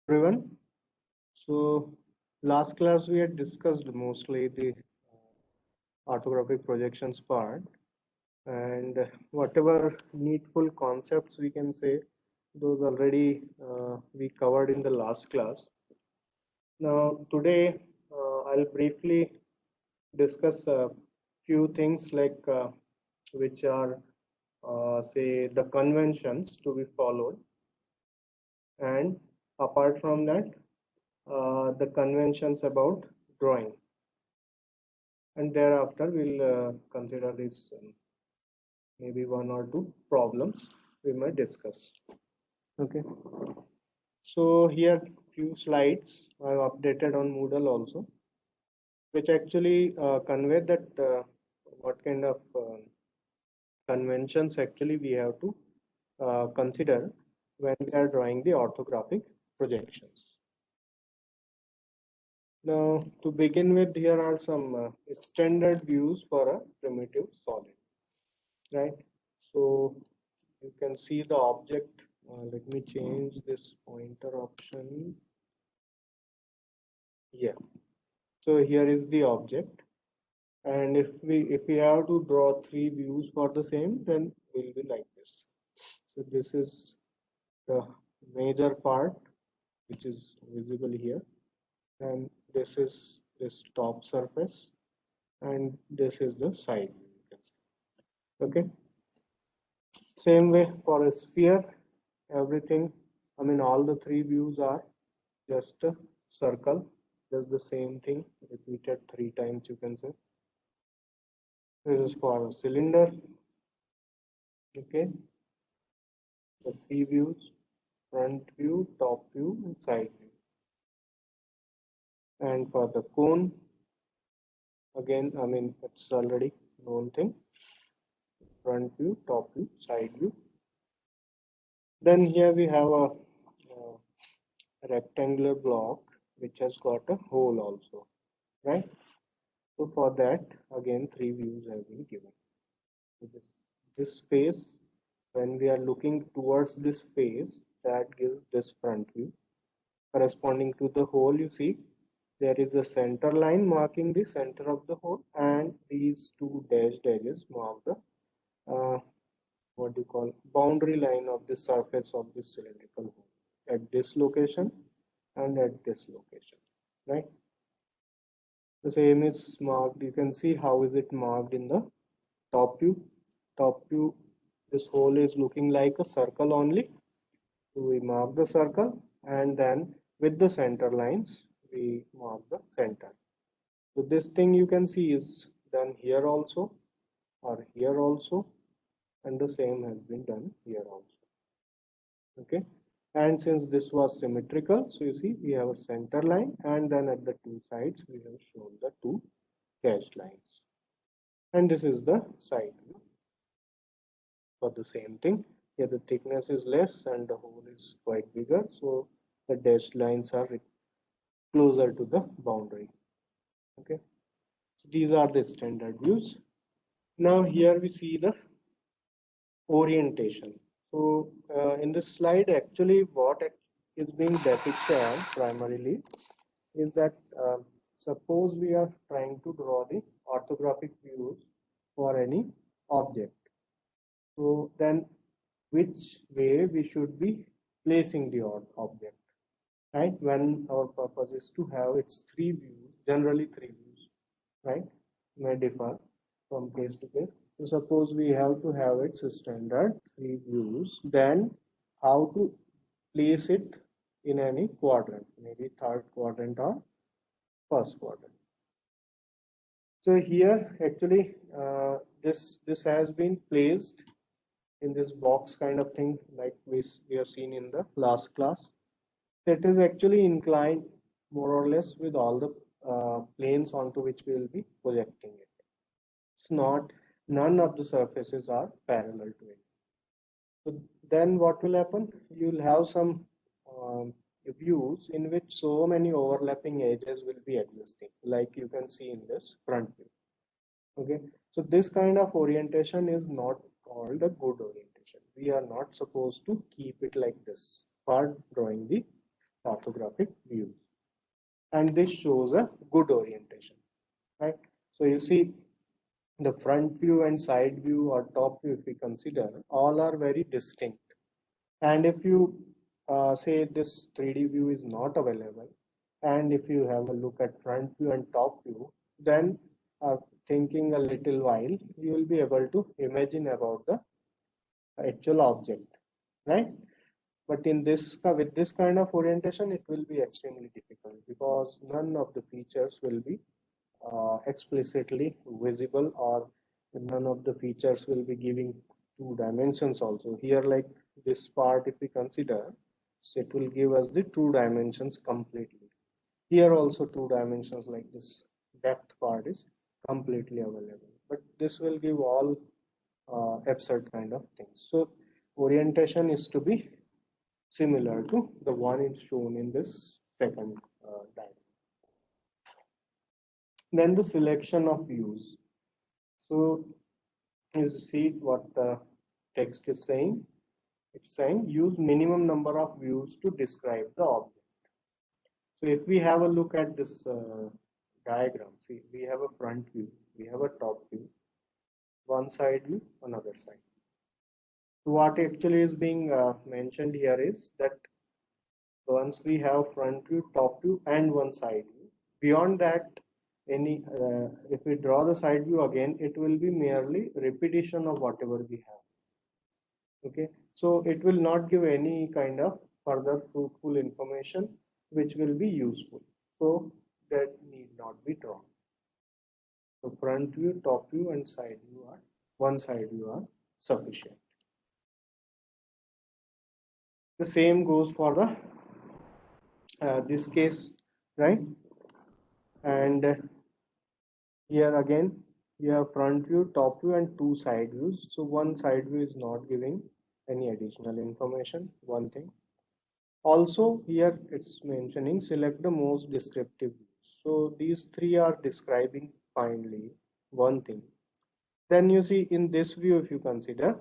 Everyone. So last class we had discussed mostly the orthographic projections part, and whatever needful concepts we can say, those already we covered in the last class. Now today I'll briefly discuss a few things like which are say the conventions to be followed, and apart from that the conventions about drawing, and thereafter we'll consider this maybe one or two problems we might discuss. Okay, so here few slides I've updated on Moodle also, which actually convey that what kind of conventions actually we have to consider when we are drawing the orthographic projections. Now, to begin with, here are some standard views for a primitive solid, right? So you can see the object. Let me change this pointer option. Yeah. So here is the object, and if we have to draw three views for the same, then will be like this. So this is the major part, which is visible here, and this is this top surface, and this is the side view. You can see. Okay. Same way for a sphere, everything, I mean, all the three views are just a circle, just the same thing repeated three times, you can say. This is for a cylinder. Okay, the three views: front view, top view, and side view. And for the cone, again, I mean, it's already known thing: front view, top view, side view. Then here we have a rectangular block which has got a hole also, right? So for that, again, three views have been given. So this face, when we are looking towards this face, that gives this front view. Corresponding to the hole, you see, there is a center line marking the center of the hole, and these two dashed edges mark the what do you call boundary line of the surface of this cylindrical hole at this location and at this location, right? The same is marked. You can see how is it marked in the top view. Top view, this hole is looking like a circle only. So we mark the circle, and then with the center lines we mark the center. So this thing you can see is done here also, or here also, and the same has been done here also. Okay, and since this was symmetrical, so you see we have a center line, and then at the two sides we have shown the two dashed lines, and this is the side view for the same thing. Here the thickness is less and the hole is quite bigger, so the dashed lines are closer to the boundary. Okay, so these are the standard views. Now here we see the orientation. So in this slide, actually what is being depicted primarily is that suppose we are trying to draw the orthographic views for any object. So then which way we should be placing the object, right? When our purpose is to have its three views, generally three views, right? May differ from place to place. So suppose we have to have its standard three views, then how to place it in any quadrant, maybe third quadrant or first quadrant. So here actually this has been placed in this box kind of thing, like we have seen in the last class. It is actually inclined more or less with all the planes onto which we will be projecting it. It's not, none of the surfaces are parallel to it. So then what will happen? You will have some views in which so many overlapping edges will be existing, like you can see in this front view. Okay, so this kind of orientation is not called a good orientation. We are not supposed to keep it like this for drawing the orthographic views. And this shows a good orientation, right? So you see the front view and side view or top view, if we consider, all are very distinct. And if you say this 3D view is not available, and if you have a look at front view and top view, then thinking a little while, you will be able to imagine about the actual object, right? But in this, with this kind of orientation, it will be extremely difficult because none of the features will be explicitly visible, or none of the features will be giving two dimensions also. Here, like this part, if we consider, so it will give us the two dimensions completely. Here also two dimensions like this depth part is completely available, but this will give all absurd kind of things. So orientation is to be similar to the one is shown in this second diagram. Then the selection of views. So you see what the text is saying. It's saying use minimum number of views to describe the object. So if we have a look at this diagram, see, we have a front view, we have a top view, one side view, another side. So what actually is being mentioned here is that once we have front view, top view, and one side view, beyond that, any if we draw the side view again, it will be merely repetition of whatever we have. Okay, so it will not give any kind of further fruitful information which will be useful. So that need not be drawn. So front view, top view, and side view are one side view are sufficient. The same goes for the this case, right? And here again you have front view, top view, and two side views. So one side view is not giving any additional information, one thing. Also here it's mentioning select the most descriptive views. So these three are describing finally one thing. Then you see in this view, if you consider,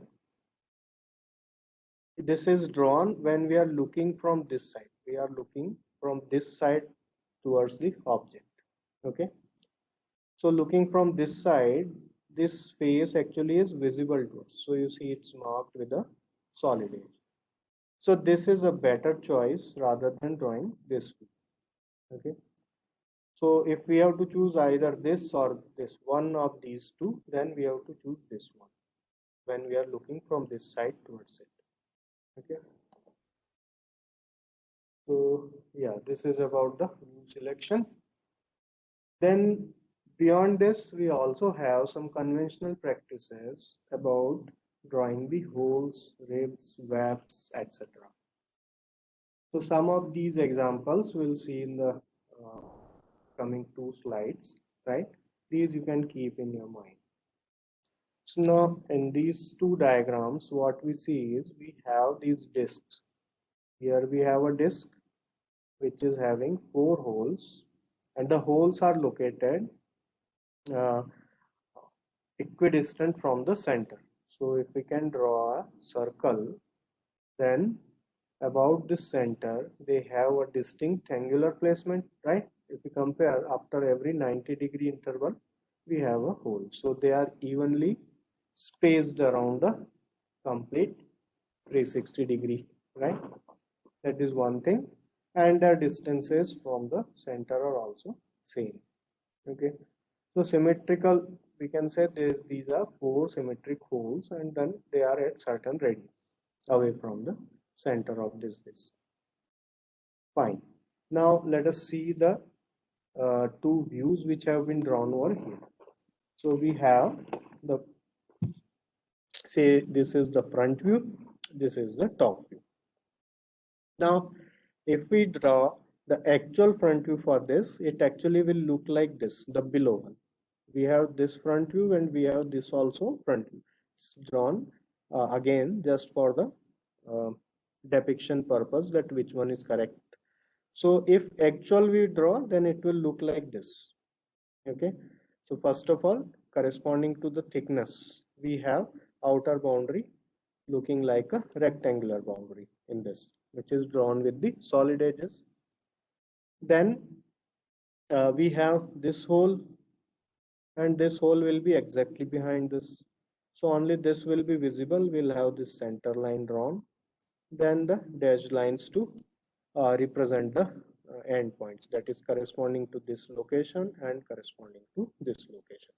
this is drawn when we are looking from this side. We are looking from this side towards the object. Okay. So looking from this side, this face actually is visible to us. So you see it's marked with a solid edge. So this is a better choice rather than drawing this view. Okay. So if we have to choose either this or this, one of these two, then we have to choose this one when we are looking from this side towards it. Okay. So yeah, this is about the view selection. Then beyond this, we also have some conventional practices about drawing the holes, ribs, webs, etc. So some of these examples we'll see in the coming two slides, right? These you can keep in your mind. So now in these two diagrams, what we see is we have these discs. Here we have a disc which is having 4 holes, and the holes are located uh, equidistant from the center. So if we can draw a circle, then about this center they have a distinct angular placement, right? If we compare, after every 90-degree interval we have a hole, so they are evenly spaced around the complete 360-degree, right? That is one thing, and their distances from the center are also same. Okay, so symmetrical, we can say these are 4 symmetric holes, and then they are at certain radius away from the center of this disc. Fine. Now let us see the two views which have been drawn over here. So we have the, say this is the front view, this is the top view. Now if we draw the actual front view for this, it actually will look like this, the below one. We have this front view and we have this also front view. It's drawn again just for the depiction purpose, that which one is correct. So if actual we draw, then it will look like this. Okay, so first of all, corresponding to the thickness, we have outer boundary looking like a rectangular boundary in this, which is drawn with the solid edges. Then we have this hole, and this hole will be exactly behind this. So only this will be visible. We'll have this center line drawn, then the dashed lines to represent the endpoints, that is corresponding to this location and corresponding to this location.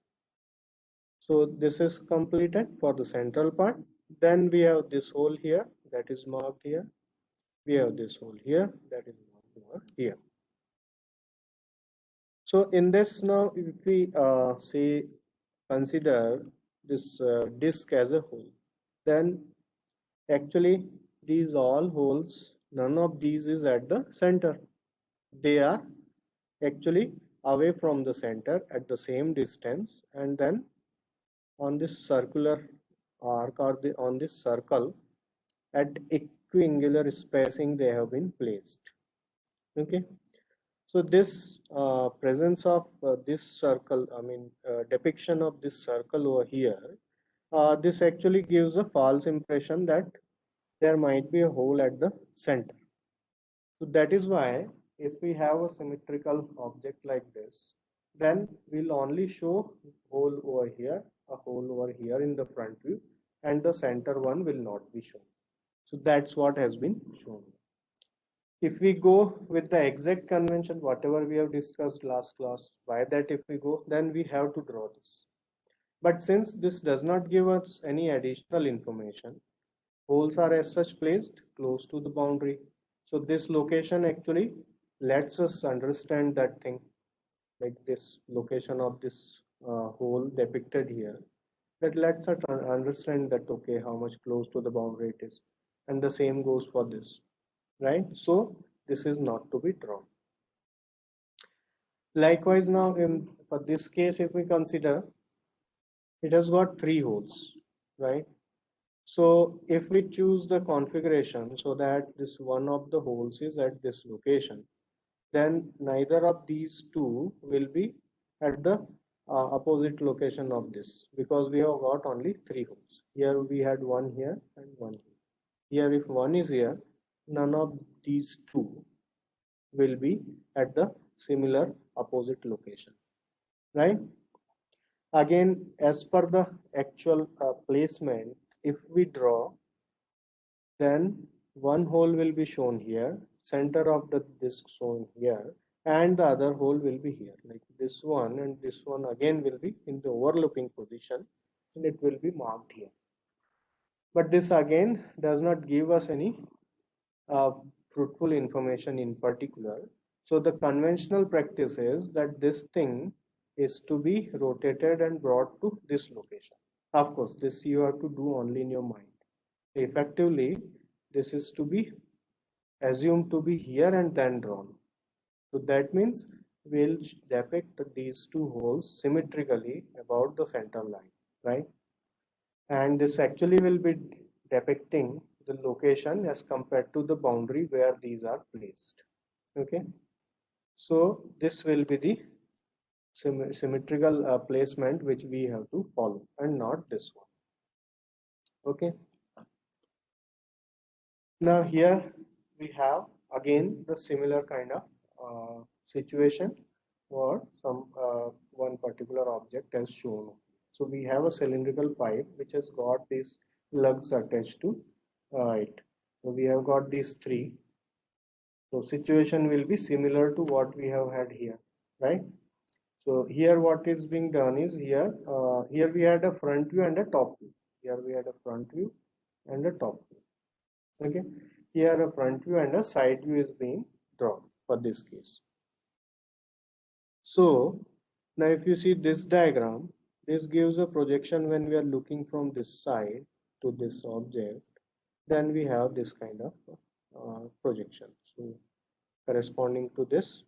So this is completed for the central part. Then we have this hole here that is marked here. We have this hole here that is marked over here. So in this now, if we say consider this disk as a whole, then actually these all holes, none of these is at the center. They are actually away from the center at the same distance, and then on this circular arc or on this circle at equiangular spacing they have been placed. Okay, so this presence of this circle, depiction of this circle over here, this actually gives a false impression that there might be a hole at the center. So that is why if we have a symmetrical object like this, then we'll only show hole over here, a hole over here in the front view, and the center one will not be shown. So that's what has been shown. If we go with the exact convention, whatever we have discussed last class, by that if we go, then we have to draw this. But since this does not give us any additional information, holes are as such placed close to the boundary. So this location actually lets us understand that thing, like this location of this hole depicted here, that lets us understand that okay, how much close to the boundary it is. And the same goes for this, right? So this is not to be drawn. Likewise, now for this case, if we consider, it has got 3 holes, right? So if we choose the configuration so that this one of the holes is at this location, then neither of these two will be at the opposite location of this, because we have got only 3 holes. Here we had one here and one here. Here if one is here, none of these two will be at the similar opposite location, right? Again, as per the actual placement, if we draw, then one hole will be shown here, center of the disk shown here, and the other hole will be here, like this one, and this one again will be in the overlapping position, and it will be marked here. But this again does not give us any uh, fruitful information in particular. So the conventional practice is that this thing is to be rotated and brought to this location. Of course, this you have to do only in your mind. Effectively, this is to be assumed to be here and then drawn. So that means we'll depict these two holes symmetrically about the center line, right? And this actually will be depicting the location as compared to the boundary where these are placed. Okay, so this will be the symmetrical placement which we have to follow, and not this one. Okay, now here we have again the similar kind of situation for some one particular object as shown. So we have a cylindrical pipe which has got these lugs attached to it. So we have got these 3. So situation will be similar to what we have had here, right? So here what is being done is here we had a front view and a top view. Here we had a front view and a top view. Okay, here a front view and a side view is being drawn for this case. So now if you see this diagram, this gives a projection when we are looking from this side to this object, then we have this kind of projection. So corresponding to this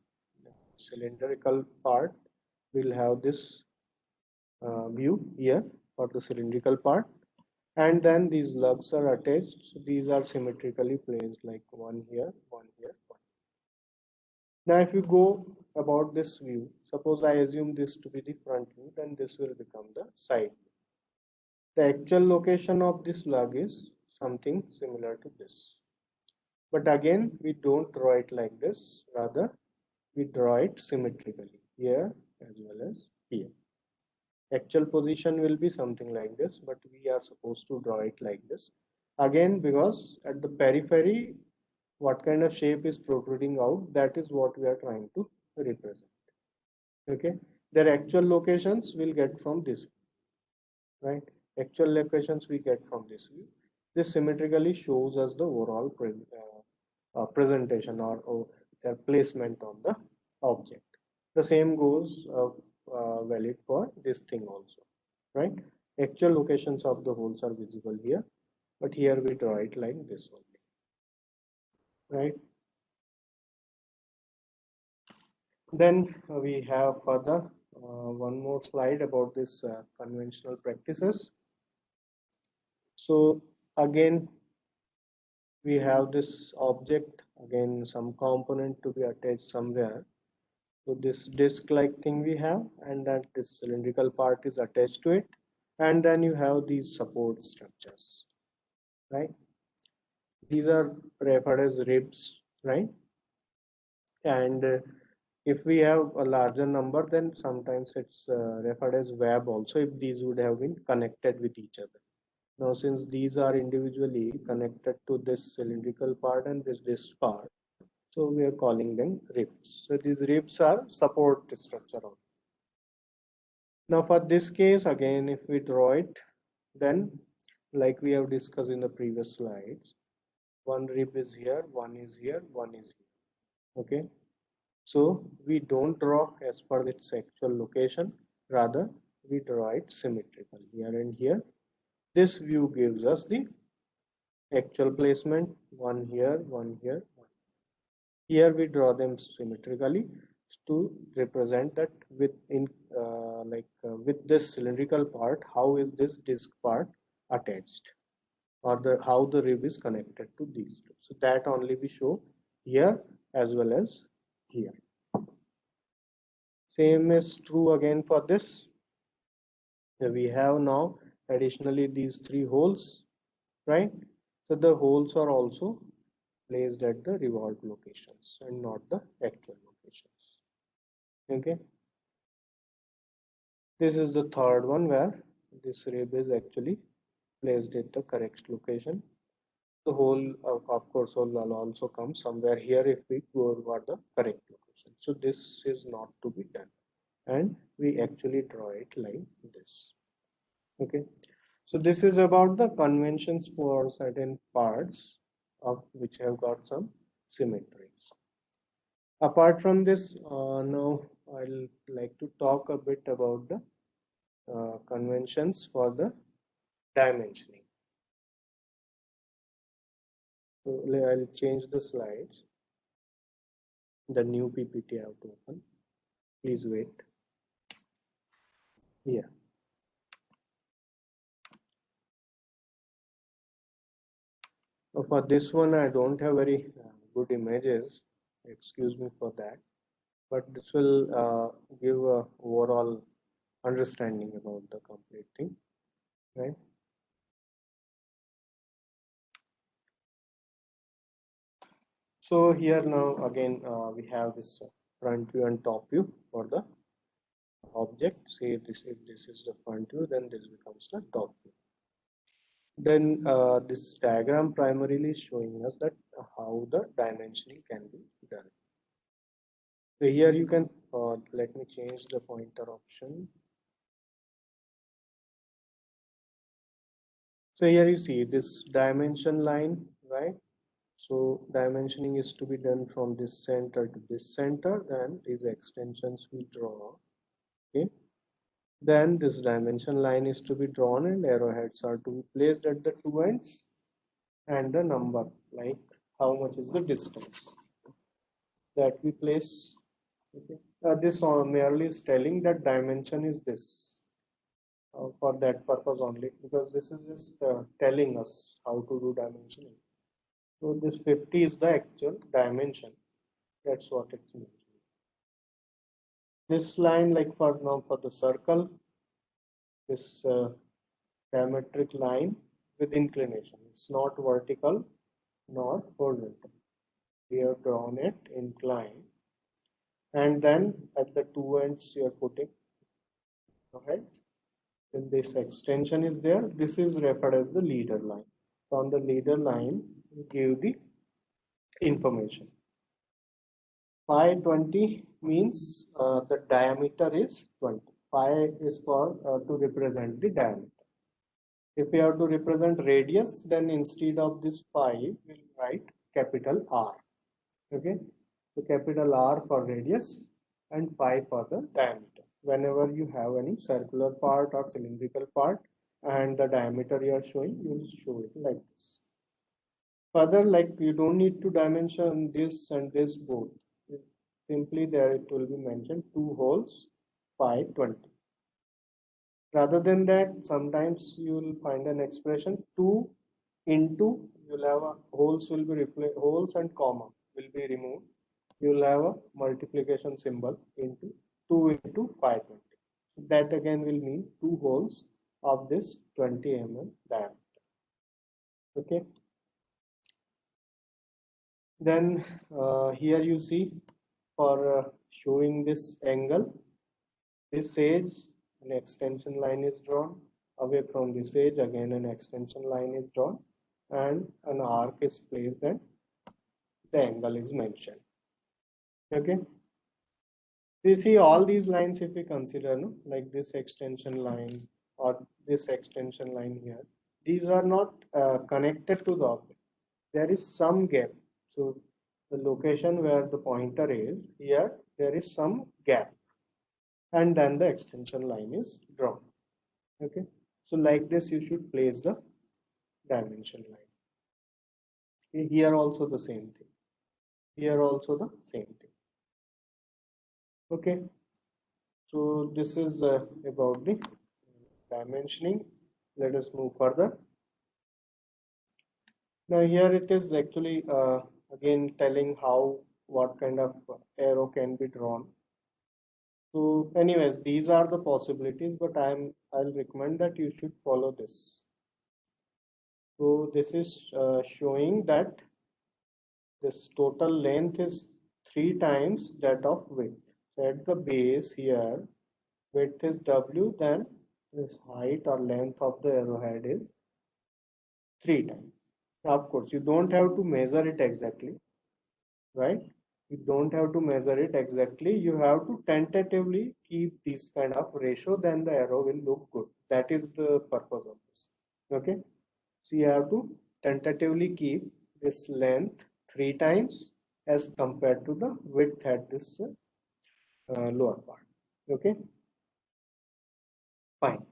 cylindrical part, we'll have this view here for the cylindrical part, and then these lugs are attached. So these are symmetrically placed, like one here, one here, one. Now if you go about this view, suppose I assume this to be the front view, then this will become the side view. The actual location of this lug is something similar to this. But again, we don't draw it like this. Rather, we draw it symmetrically here as well as here. Actual position will be something like this, but we are supposed to draw it like this. Again, because at the periphery, what kind of shape is protruding out, that is what we are trying to represent. Okay, their actual locations will get from this, right? Actual locations we get from this view. This symmetrically shows us the overall presentation or their placement on the object. The same goes valid for this thing also, right? Actual locations of the holes are visible here, but here we draw it like this only, right? Then we have further one more slide about this conventional practices. So again, we have this object, again some component to be attached somewhere. So this disc like thing we have, and that this cylindrical part is attached to it, and then you have these support structures, right? These are referred as ribs, right? And if we have a larger number, then sometimes it's referred as web also, if these would have been connected with each other. Now, since these are individually connected to this cylindrical part and this part, so we are calling them ribs. So these ribs are support structure. Now for this case, again, if we draw it, then like we have discussed in the previous slides, one rib is here, one is here, one is here. Okay. So we don't draw as per its actual location, rather we draw it symmetrical here and here. This view gives us the actual placement, one here, one here, one. Here we draw them symmetrically to represent that with this cylindrical part, how is this disc part attached, or how the rib is connected to these two. So that only we show here as well as here. Same is true again for this. So we have now additionally these three holes, right? So the holes are also placed at the revolved locations and not the actual locations. Okay. This is the third one where this rib is actually placed at the correct location. The hole, of course, will also come somewhere here if we go over the correct location. So this is not to be done, and we actually draw it like this. Okay. So this is about the conventions for certain parts of which have got some symmetries. Apart from this, now I'll like to talk a bit about the conventions for the dimensioning. So I'll change the slides. The new PPT I have to open. Please wait. Yeah. So for this one, I don't have very good images. Excuse me for that. But this will give a overall understanding about the complete thing, right? So here now again we have this front view and top view for the object. Say this, if this is the front view, then this becomes the top view. Then this diagram primarily is showing us that how the dimensioning can be done. So here you can let me change the pointer option. So here you see this dimension line, right? So dimensioning is to be done from this center to this center, then these extensions we draw. Okay. Then this dimension line is to be drawn and arrowheads are to be placed at the two ends, and the number, like how much is the distance that we place. Okay. This merely is telling that dimension is this for that purpose only, because this is just telling us how to do dimensioning. So this 50 is the actual dimension. That's what it means. This line, like for now for the circle, this diametric line with inclination. It's not vertical nor horizontal. We have drawn it inclined, and then at the two ends you are putting ahead. Then this extension is there. This is referred as the leader line. So on the leader line, you give the information. Phi 20 means the diameter is 20. Phi is for to represent the diameter. If we have to represent radius, then instead of this phi, we'll write capital R. Okay, so capital R for radius and phi for the diameter. Whenever you have any circular part or cylindrical part and the diameter you are showing, you will show it like this. Further, like you don't need to dimension this and this both. Simply there it will be mentioned 2 holes, phi 20. Rather than that, sometimes you will find an expression 2 into, you'll have a holes will be replaced, holes and comma will be removed. You'll have a multiplication symbol into 2 into 520. That again will mean 2 holes of this 20 mm diameter. Okay. Then here you see for showing this angle, this edge, an extension line is drawn. Away from this edge, again an extension line is drawn, and an arc is placed and the angle is mentioned. Okay. We see all these lines if we consider, no, like this extension line or this extension line here. These are not connected to the object. There is some gap. So the location where the pointer is, here there is some gap, and then the extension line is drawn. Okay, so like this you should place the dimension line. Here also the same thing. Here also the same thing. Okay, so this is about the dimensioning. Let us move further. Now here it is actually again telling how what kind of arrow can be drawn. So anyways, these are the possibilities, but I'll recommend that you should follow this. So this is showing that this total length is 3 times that of width. So at the base here, width is W, then this height or length of the arrowhead is 3 times. Of course, you don't have to measure it exactly, right? You don't have to measure it exactly. You have to tentatively keep this kind of ratio, then the arrow will look good. That is the purpose of this. Okay. So you have to tentatively keep this length 3 times as compared to the width at this lower part. Okay. Fine.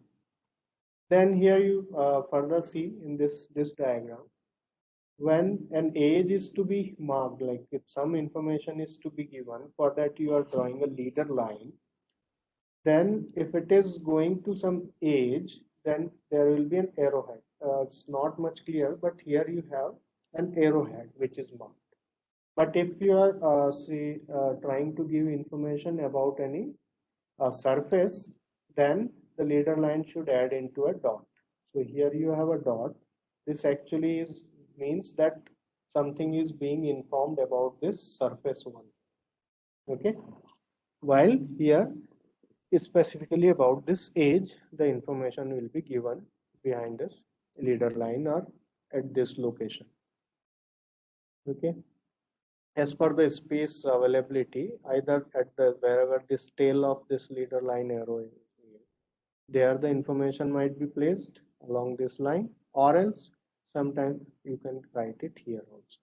Then here you further see in this diagram, when an age is to be marked, like if some information is to be given, for that you are drawing a leader line, then if it is going to some age, then there will be an arrowhead. It's not much clear, but here you have an arrowhead which is marked. But if you are trying to give information about any surface, then the leader line should add into a dot. So here you have a dot. This actually means that something is being informed about this surface one. Okay. While here specifically about this age, the information will be given behind this leader line or at this location. Okay. As per the space availability, either at the wherever this tail of this leader line arrow is, there the information might be placed along this line, or else sometimes you can write it here also,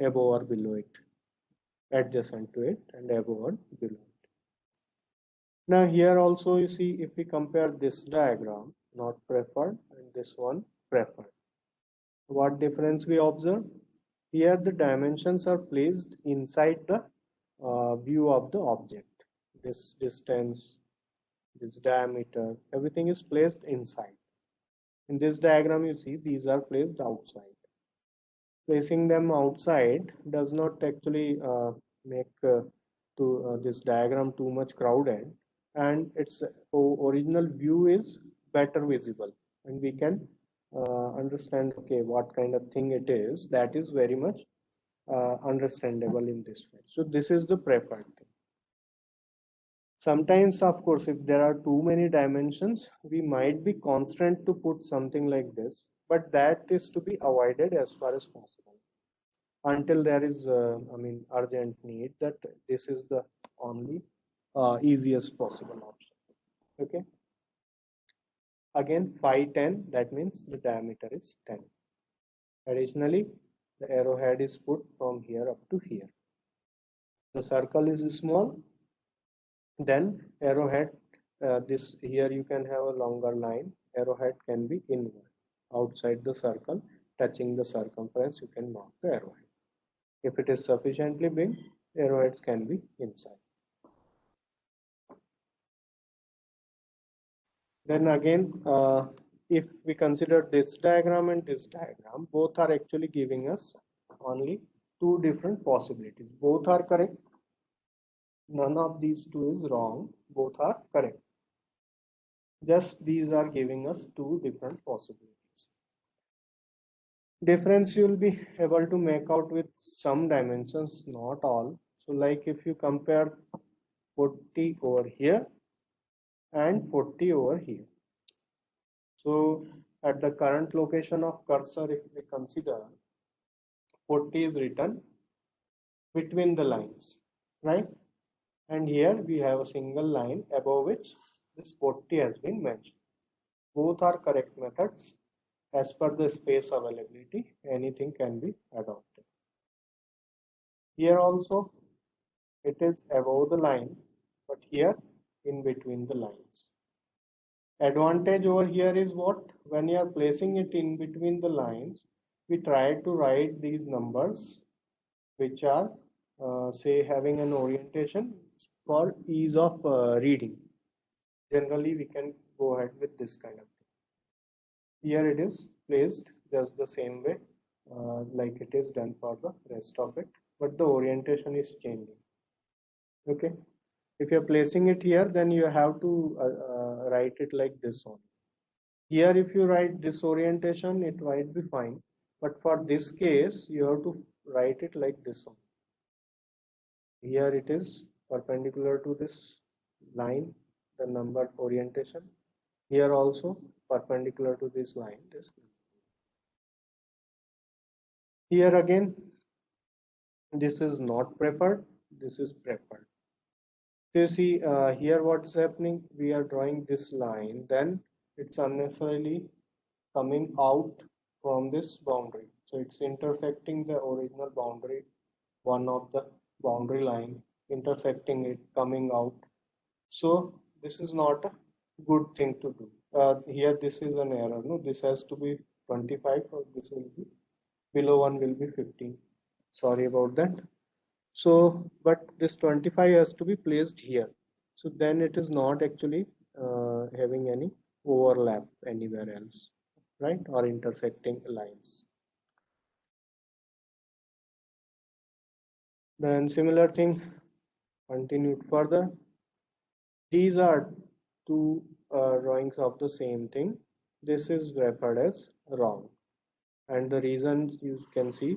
above or below it, adjacent to it and above or below it. Now here also you see, if we compare this diagram, not preferred, and this one preferred, what difference we observe? Here the dimensions are placed inside the view of the object. This distance, this diameter, everything is placed inside. In this diagram you see these are placed outside. Placing them outside does not actually make this diagram too much crowded, and its original view is better visible, and we can understand, okay, what kind of thing it is. That is very much understandable in this way. So this is the preferred thing. Sometimes, of course, if there are too many dimensions, we might be constrained to put something like this, but that is to be avoided as far as possible until there is, urgent need that this is the only easiest possible option. Okay. Again, phi 10, that means the diameter is 10. Additionally, the arrowhead is put from here up to here. The circle is small, then arrowhead, this here you can have a longer line. Arrowhead can be inward, outside the circle, touching the circumference, you can mark the arrowhead. If it is sufficiently big, arrowheads can be inside. Then again, if we consider this diagram and this diagram, both are actually giving us only two different possibilities. Both are correct. None of these two is wrong. Both are correct. Just these are giving us two different possibilities. Difference you will be able to make out with some dimensions, not all. So like if you compare 40 over here and 40 over here. So at the current location of cursor, if we consider 40 is written between the lines, right? And here we have a single line above which this 40 has been mentioned. Both are correct methods. As per the space availability, anything can be adopted. Here also it is above the line, but here in between the lines. Advantage over here is what? When you are placing it in between the lines, we try to write these numbers which are say having an orientation for ease of reading. Generally, we can go ahead with this kind of thing. Here it is placed just the same way like it is done for the rest of it, but the orientation is changing. Okay. If you're placing it here, then you have to write it like this one. Here, if you write this orientation, it might be fine. But for this case, you have to write it like this one. Here it is perpendicular to this line, the number orientation. Here also perpendicular to this line. Here again, this is not preferred, this is preferred. So you see here what is happening, we are drawing this line, then it's unnecessarily coming out from this boundary. So it's intersecting the original boundary, one of the boundary line, intersecting it, coming out. So this is not a good thing to do. Here this is an error. No, this has to be 25 or this will be below 1 will be 15. Sorry about that. So, but this 25 has to be placed here. So then it is not actually having any overlap anywhere else, right? Or intersecting lines. Then similar thing continued further. These are two drawings of the same thing. This is referred as wrong. And the reason you can see,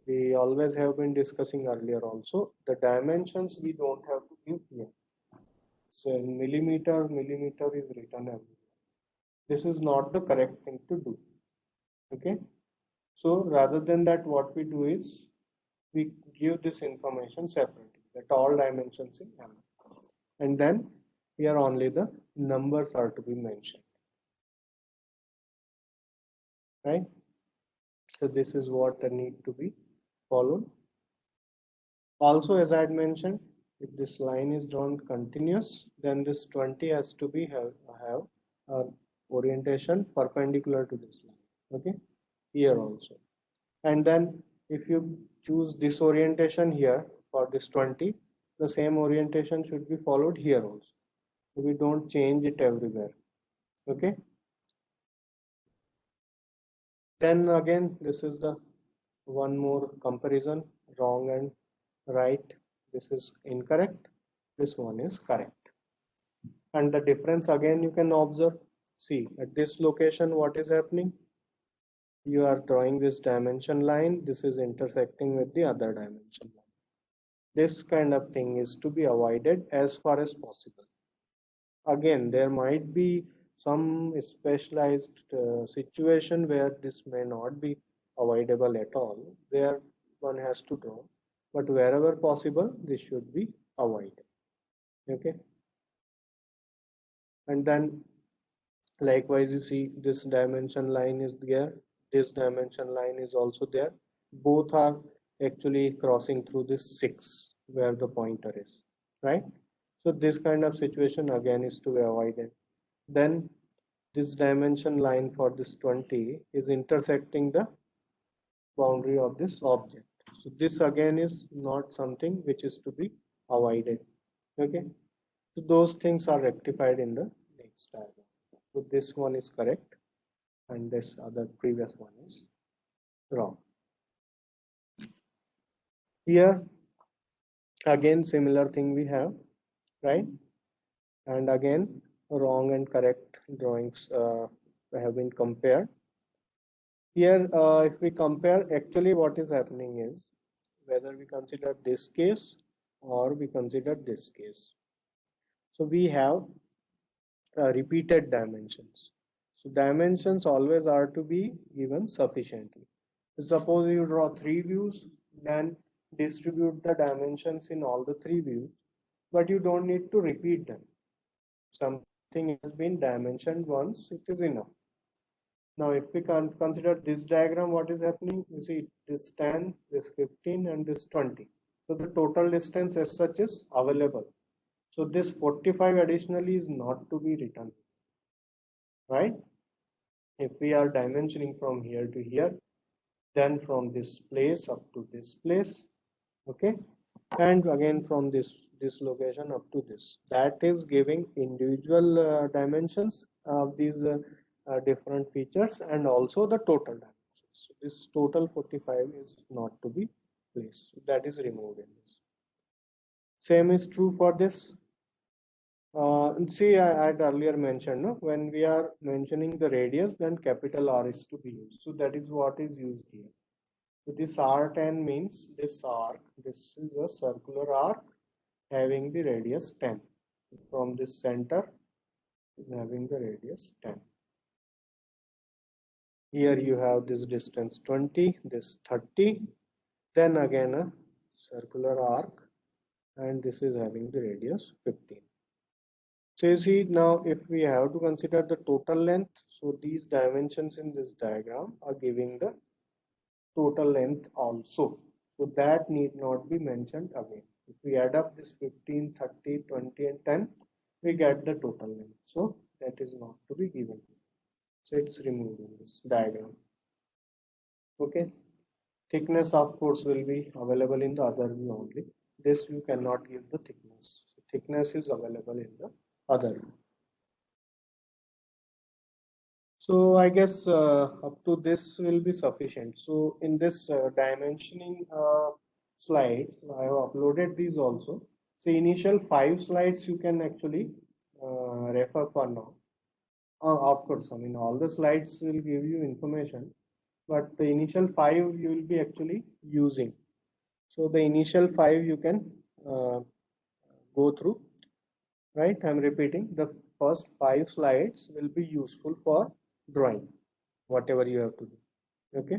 we always have been discussing earlier also, the dimensions we don't have to give here. So millimeter is written everywhere. This is not the correct thing to do. Okay. So rather than that, what we do is we give this information separately, that all dimensions in M. And then here only the numbers are to be mentioned. Right. So this is what need to be followed. Also, as I had mentioned, if this line is drawn continuous, then this 20 has to be have orientation perpendicular to this line. Okay, here also. And then if you choose this orientation here for this 20, the same orientation should be followed here also. So we don't change it everywhere. Okay. Then again, this is the one more comparison, wrong and right. This is incorrect, this one is correct. And the difference again you can observe. See, at this location what is happening, you are drawing this dimension line, this is intersecting with the other dimension line. This kind of thing is to be avoided as far as possible. Again, there might be some specialized situation where this may not be avoidable at all. There one has to draw, but wherever possible, this should be avoided. Okay. And then likewise, you see this dimension line is there. This dimension line is also there. Both are actually crossing through this 6 where the pointer is, right? So this kind of situation again is to be avoided. Then this dimension line for this 20 is intersecting the boundary of this object. So this again is not something which is to be avoided. Okay. So those things are rectified in the next diagram. So this one is correct and this other previous one is wrong. Here again similar thing we have, right? And again wrong and correct drawings have been compared. Here if we compare, actually what is happening is whether we consider this case or we consider this case. So we have repeated dimensions. So dimensions always are to be given sufficiently. Suppose you draw 3 views, then distribute the dimensions in all the 3 views, but you don't need to repeat them. Something has been dimensioned once, it is enough. Now if we consider this diagram, what is happening? You see this 10, this 15 and this 20. So the total distance as such is available. So this 45 additionally is not to be written, right? If we are dimensioning from here to here, then from this place up to this place, okay, and again from this location up to this, that is giving individual dimensions of these different features and also the total dimensions. So this total 45 is not to be placed, so that is removed in this. Same is true for this. See, I had earlier mentioned, no? When we are mentioning the radius, then capital R is to be used. So that is what is used here. So this R10 means this arc, this is a circular arc having the radius 10. From this center, having the radius 10. Here you have this distance 20, this 30, then again a circular arc, and this is having the radius 15. So you see now if we have to consider the total length, so these dimensions in this diagram are giving the total length also. So that need not be mentioned again. If we add up this 15, 30, 20 and 10, we get the total length. So that is not to be given. So it's removed in this diagram. Okay. Thickness of course will be available in the other view only. This view cannot give the thickness. So thickness is available in the other view. So I guess up to this will be sufficient. So in this dimensioning slides, I have uploaded these also. So initial 5 slides you can actually refer for now. Of course, I mean all the slides will give you information, but the initial 5 you will be actually using. So the initial 5 you can go through, right? I'm repeating, the first 5 slides will be useful for drawing whatever you have to do. Okay,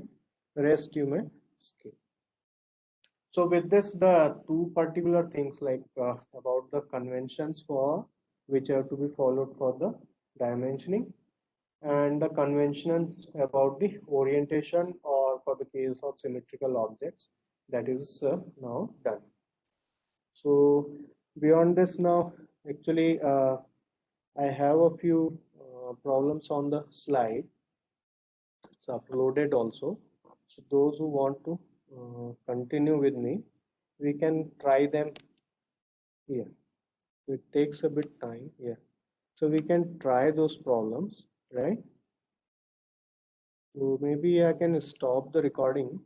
the rest you may skip. So with this, the 2 particular things like about the conventions for which have to be followed for the dimensioning and the conventions about the orientation or for the case of symmetrical objects, that is now done. So beyond this, now actually I have a few problems on the slide. It's uploaded also. So those who want to continue with me, we can try them here. It takes a bit time here. So we can try those problems, right? So maybe I can stop the recording